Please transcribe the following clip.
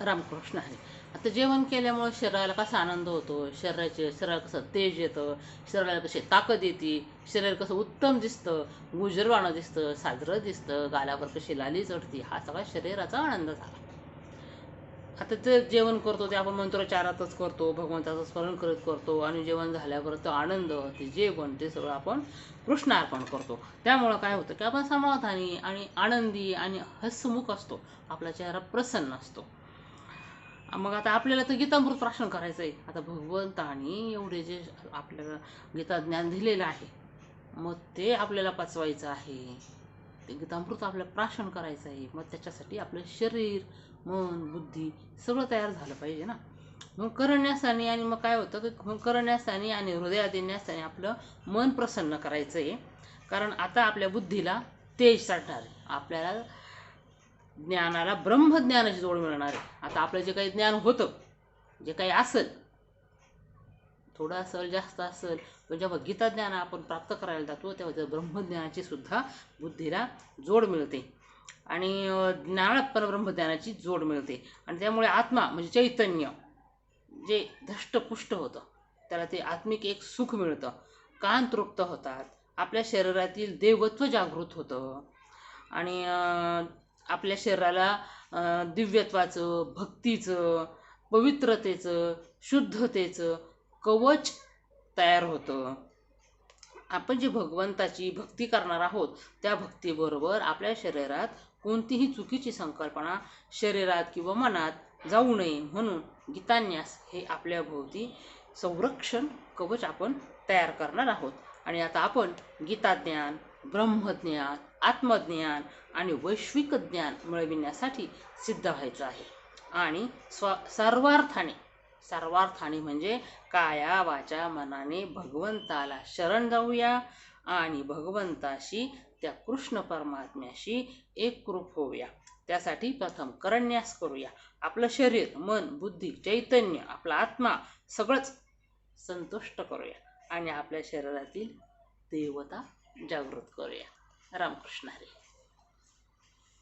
रामकृष्ण हरी. आता जेवण केल्यामुळे शरीराला कसा आनंद होतो, शरीराला कसं तेज येतं, शरीराला कशी ताकद येते, शरीर कसं उत्तम दिसतं, गुजरवाणं दिसतं, साजरं दिसतं, गालावर कशी लाली चढती, हा सगळा शरीराचा आनंद झाला. आता ते जेवण करतो ते आपण मंत्रोच्चारातच करतो, भगवंताचं स्मरण करत करतो, आणि जेवण झाल्यावर तो आनंद, ते जेवण, ते सगळं आपण कृष्णार्पण करतो. त्यामुळं काय होतं की आपण समाधानी आणि आनंदी आणि हसमुख असतो, आपला चेहरा प्रसन्न असतो. मग आता आपल्याला तर गीतामृत प्राशन करायचं आहे. आता भगवंतानी एवढे जे आपल्याला गीता ज्ञान दिलेलं आहे, मग ते आपल्याला पचवायचं आहे. ते गीतामृत आपल्याला प्राशन करायचं आहे. मग त्याच्यासाठी आपलं शरीर, मन, बुद्धी सगळं तयार झालं पाहिजे ना. मग करण्यासानी, आणि मग काय होतं की मग करण्यासानी आणि हृदयात न्यासानी आपलं मन प्रसन्न करायचं आहे. कारण आता आपल्या बुद्धीला तेज चढणार आहे. आपल्याला ज्ञानाला ब्रह्मज्ञानाची जोड मिळणार आहे. आता आपलं जे काही ज्ञान होतं, जे काही असेल, थोडं असेल जास्त असेल, पण जेव्हा गीता ज्ञान आपण प्राप्त करायला जातो तेव्हा त्या ब्रह्मज्ञानाची सुद्धा बुद्धीला जोड मिळते, आणि ज्ञानात पण ब्रह्मज्ञानाची जोड मिळते. आणि त्यामुळे आत्मा म्हणजे चैतन्य जे धष्टपुष्ट होतं, त्याला ते आत्मिक एक सुख मिळतं, कान तृप्त होतात, आपल्या शरीरातील देवत्व जागृत होतं, आणि आपल्या शरीराला दिव्यत्वाचं, भक्तीचं, पवित्रतेचं, शुद्धतेचं कवच तयार होतं. आपण जी भगवंताची भक्ती करणार आहोत, त्या भक्तीबरोबर आपल्या शरीरात कोणतीही चुकीची संकल्पना शरीरात किंवा मनात जाऊ नये, म्हणून गीतान्यास हे आपल्या भोवती संरक्षण कवच आपण तयार करणार आहोत. आणि आता आपण गीताज्ञान, ब्रह्मज्ञान, आत्मज्ञान आणि वैश्विक ज्ञान मिळविण्यासाठी सिद्ध व्हायचं आहे. आणि सर्वार्थाने म्हणजे काया वाचा मनाने भगवंताला शरण जाऊया, आणि भगवंताशी, त्या कृष्ण परमात्म्याशी एकरूप होऊया. त्यासाठी प्रथम करण्यास करूया. आपलं शरीर, मन, बुद्धी, चैतन्य, आपला आत्मा सगळंच संतुष्ट करूया, आणि आपल्या शरीरातील देवता जागृत करूया. रामकृष्ण हरी.